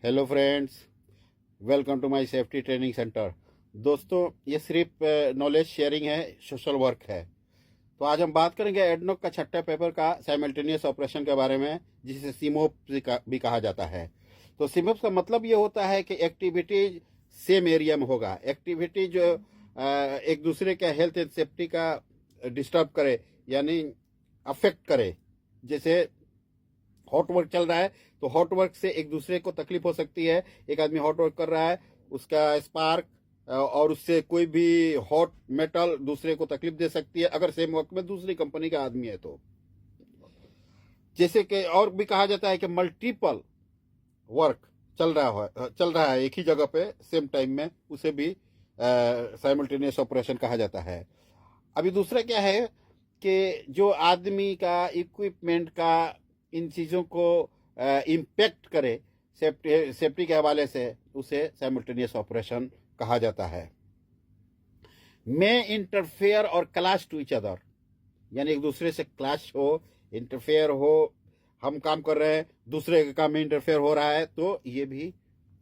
Hello friends, welcome to my safety training centre. दोस्तों, ये सिर्फ नॉलेज शेयरिंग है, सोशल वर्क है। तो आज हम बात करेंगे एडनॉक का छठा पेपर का साइमल्टेनियस ऑपरेशन के बारे में, जिसे सिमोप भी कहा जाता है। तो सिमोप का मतलब ये होता है कि एक्टिविटी सेम एरिया में होगा। एक्टिविटी जो एक दूसरे के हेल्थ एंड सेफ्टी का डिस्टर्ब करे, यानी अफेक्ट करे। जैसे हॉट वर्क चल रहा है तो हॉट वर्क से एक दूसरे को तकलीफ हो सकती है। एक आदमी हॉट वर्क कर रहा है, उसका स्पार्क और उससे कोई भी हॉट मेटल दूसरे को तकलीफ दे सकती है, अगर सेम वर्क में दूसरी कंपनी का आदमी है तो। जैसे कि और भी कहा जाता है कि मल्टीपल वर्क चल रहा है एक ही जगह पे सेम टाइम में, उसे भी साइमल्टेनियस ऑपरेशन कहा जाता है। अभी दूसरा क्या है कि जो आदमी का इक्विपमेंट का इन चीज़ों को इम्पेक्ट करे सेफ्टी के हवाले से, उसे साइमल्टेनियस ऑपरेशन कहा जाता है। मे इंटरफेयर और क्लैश टू ईच अदर, यानी एक दूसरे से क्लैश हो, इंटरफेयर हो। हम काम कर रहे हैं, दूसरे के काम में इंटरफेयर हो रहा है, तो ये भी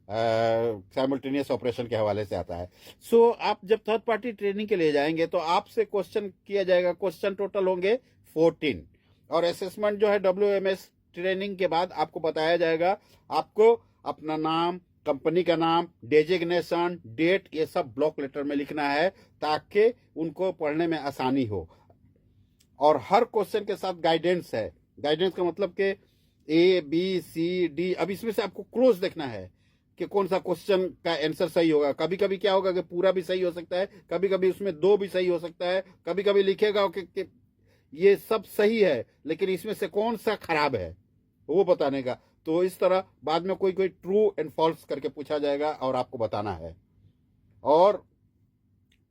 साइमल्टेनियस ऑपरेशन के हवाले से आता है। सो आप जब थर्ड पार्टी ट्रेनिंग के लिए जाएंगे तो आपसे क्वेश्चन किया जाएगा। क्वेश्चन टोटल होंगे 14, और असेसमेंट जो है WMS ट्रेनिंग के बाद आपको बताया जाएगा। आपको अपना नाम, कंपनी का नाम, डेजिग्नेशन, डेट, ये सब ब्लॉक लेटर में लिखना है ताकि उनको पढ़ने में आसानी हो। और हर क्वेश्चन के साथ गाइडेंस है। गाइडेंस का मतलब कि ABCD, अब इसमें से आपको क्लोज देखना है कि कौन सा क्वेश्चन का आंसर सही होगा। कभी कभी क्या होगा कि पूरा भी सही हो सकता है, कभी कभी उसमें 2 भी सही हो सकता है, कभी कभी लिखेगा कि ये सब सही है लेकिन इसमें से कौन सा खराब है वो बताने का। तो इस तरह बाद में कोई कोई ट्रू एंड फॉल्स करके पूछा जाएगा और आपको बताना है। और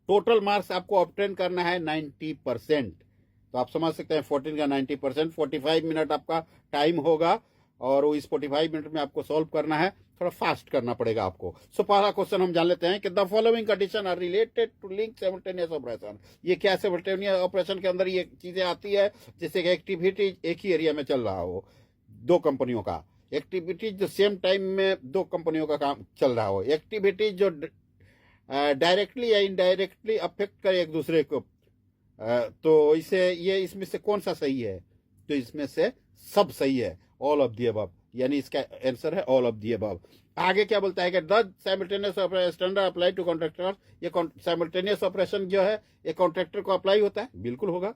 टोटल मार्क्स आपको ऑब्टेन करना है 90%। तो आप समझ सकते हैं 14 का 90%, 45 मिनट आपका टाइम होगा और इस 45 मिनट में आपको सॉल्व करना है। थोड़ा फास्ट करना पड़ेगा आपको। सो पहला क्वेश्चन हम जान लेते हैं कि the following condition are related to link simultaneous operation. ये क्या साइमल्टेनियस ऑपरेशन के अंदर ये चीजें आती है, जैसे कि एक्टिविटी एक ही एरिया में चल रहा हो, 2 कंपनियों का एक्टिविटी जो सेम टाइम में 2 कंपनियों का काम चल रहा हो, एक्टिविटी जो डायरेक्टली या इनडायरेक्टली अफेक्ट करे एक दूसरे को। तो इसे ये इसमें से कौन सा सही है? तो इसमें से सब सही है, ऑल ऑफ दी अबव, यानी इसका आंसर है ऑल ऑफ दी अबव। आगे क्या बोलता है कि the simultaneous standard apply to contractor. ये साइमल्टेनियस ऑपरेशन जो है ये कॉन्ट्रैक्टर को अप्लाई होता है, बिल्कुल होगा,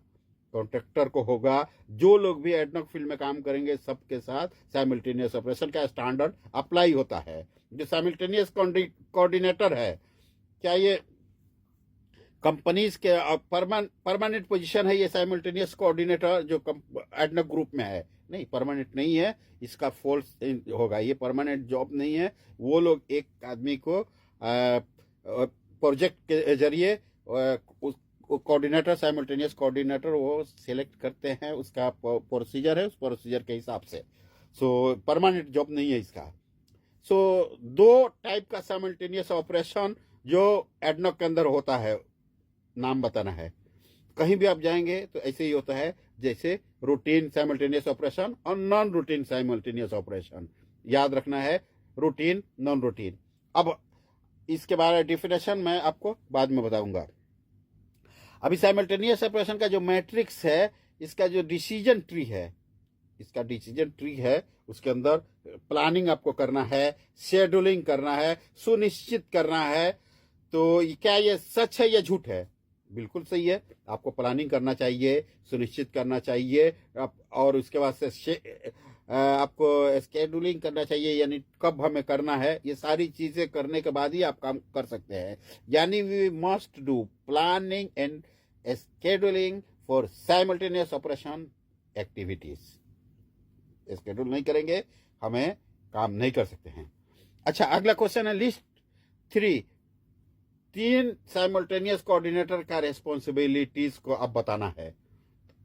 कॉन्ट्रैक्टर को होगा। जो लोग भी एडनॉक फील्ड में काम करेंगे सबके साथ साइमल्टेनियस ऑपरेशन का स्टैंडर्ड अप्लाई होता है। जो साइमल्टेनियस कोऑर्डिनेटर है, क्या ये कंपनीज के परमानेंट पोजीशन है? ये साइमल्टेनियस कोऑर्डिनेटर जो एडनॉक ग्रुप में है, नहीं, परमानेंट नहीं है, इसका फॉल्स होगा। ये परमानेंट जॉब नहीं है। वो लोग एक आदमी को प्रोजेक्ट के जरिए कोऑर्डिनेटर, साइमल्टेनियस कोऑर्डिनेटर वो सिलेक्ट करते हैं, उसका प्रोसीजर है, उस प्रोसीजर के हिसाब से। सो परमानेंट जॉब नहीं है इसका। सो 2 टाइप का साइमल्टेनियस ऑपरेशन जो एडनॉक के अंदर होता है, नाम बताना है। कहीं भी आप जाएंगे तो ऐसे ही होता है, जैसे रूटीन साइमल्टेनियस ऑपरेशन और नॉन रूटीन साइमल्टेनियस ऑपरेशन। याद रखना है, रूटीन, नॉन रूटीन। अब इसके बारे में डिफिनेशन मैं आपको बाद में बताऊंगा। अभी साइमल्टेनियस ऑपरेशन का जो मैट्रिक्स है, इसका जो डिसीजन ट्री है, इसका डिसीजन ट्री है, उसके अंदर प्लानिंग आपको करना है, शेड्यूलिंग करना है, सुनिश्चित करना है। तो क्या ये सच है या झूठ है? बिल्कुल सही है। आपको प्लानिंग करना चाहिए, सुनिश्चित करना चाहिए, और उसके बाद से आपको शेड्यूलिंग करना चाहिए, यानी कब हमें करना है। ये सारी चीजें करने के बाद ही आप काम कर सकते हैं। यानी we must do planning and scheduling for simultaneous operation activities. Schedule नहीं करेंगे हमें काम नहीं कर सकते हैं। अच्छा, अगला क्वेश्चन है लिस्ट 3 साइमल्टेनियस कोऑर्डिनेटर का रेस्पॉन्सिबिलिटीज को अब बताना है।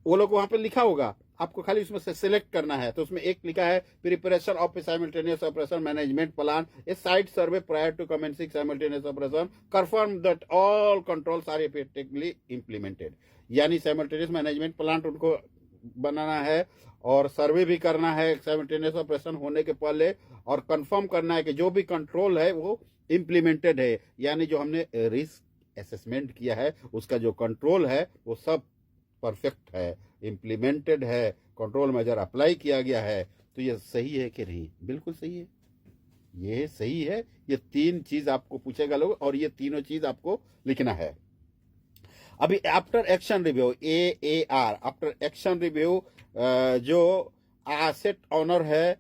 वो लोग वहां पे लिखा होगा, आपको खाली उसमें से सिलेक्ट करना है। तो उसमें एक लिखा है preparation of a simultaneous operation management plan, a site survey prior to commencing simultaneous operation, confirm that all controls are effectively implemented. यानी साइमल्टेनियस मैनेजमेंट प्लान उनको बनाना है और सर्वे भी करना है साइमल्टेनियस ऑपरेशन होने के पहले, और कंफर्म करना है कि जो भी कंट्रोल है वो इम्प्लीमेंटेड है, यानी जो हमने रिस्क असेसमेंट किया है उसका जो कंट्रोल है वो सब परफेक्ट है, इम्प्लीमेंटेड है, कंट्रोल मेजर अप्लाई किया गया है। तो ये सही है कि नहीं? बिल्कुल सही है, ये सही है। ये 3 चीज आपको पूछेगा लोग, और ये तीनों चीज आपको लिखना है। अभी after action review, AAR, after action review, जो एसेट ऑनर है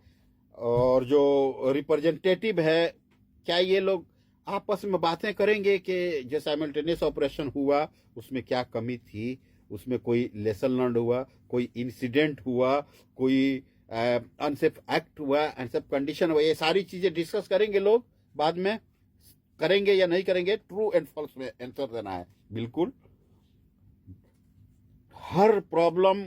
और जो रिप्रेजेंटेटिव है, क्या ये लोग आपस में बातें करेंगे कि जो साइमल्टेनियस ऑपरेशन हुआ उसमें क्या कमी थी, उसमें कोई लेसन लर्न हुआ, कोई इंसिडेंट हुआ, कोई अनसेफ एक्ट हुआ, अनसेफ कंडीशन हुआ, ये सारी चीजें डिस्कस करेंगे लोग। बाद में करेंगे या नहीं करेंगे, ट्रू एंड फॉल्स में आंसर देना है। बिल्कुल हर प्रॉब्लम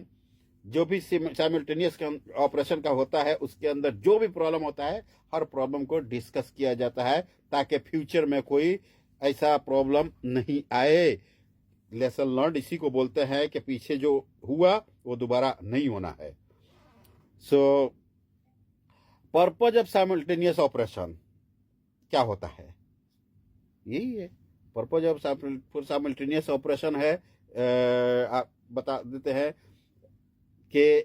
जो भी साइमल्टेनियस ऑपरेशन का होता है उसके अंदर जो भी प्रॉब्लम होता है, हर प्रॉब्लम को डिस्कस किया जाता है ताकि फ्यूचर में कोई ऐसा प्रॉब्लम नहीं आए। लेसन लर्न इसी को बोलते हैं कि पीछे जो हुआ वो दोबारा नहीं होना है। सो पर्पज ऑफ साइमल्टेनियस ऑपरेशन क्या होता है? यही है पर्पज ऑफ साइमल्टेनियस ऑपरेशन है। आप बता देते हैं कि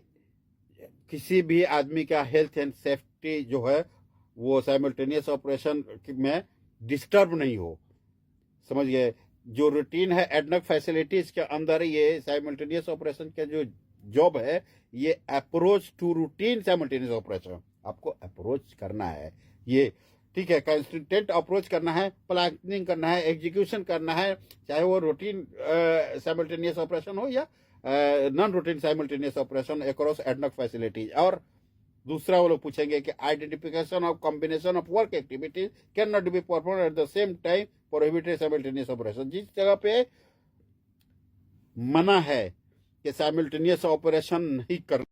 किसी भी आदमी का हेल्थ एंड सेफ्टी जो है वो साइमल्टेनियस ऑपरेशन में डिस्टर्ब नहीं हो। समझ गए? जो रूटीन है एडनॉक फैसिलिटीज के अंदर, ये साइमल्टेनियस ऑपरेशन का जो जॉब है, ये approach to routine simultaneous operation आपको अप्रोच करना है। ये ठीक है, कंसिस्टेंट अप्रोच करना है, प्लानिंग करना है, एग्जीक्यूशन करना है, चाहे वो रूटीन साइमल्टेनियस ऑपरेशन हो या non routine simultaneous operation across ADNOC facilities. और दूसरा वो लोग पूछेंगे कि identification of combination of work activities can not be perform at the same time prohibited simultaneous operation. जिस जगह पे मना है कि साइमल्टेनियस ऑपरेशन नहीं करना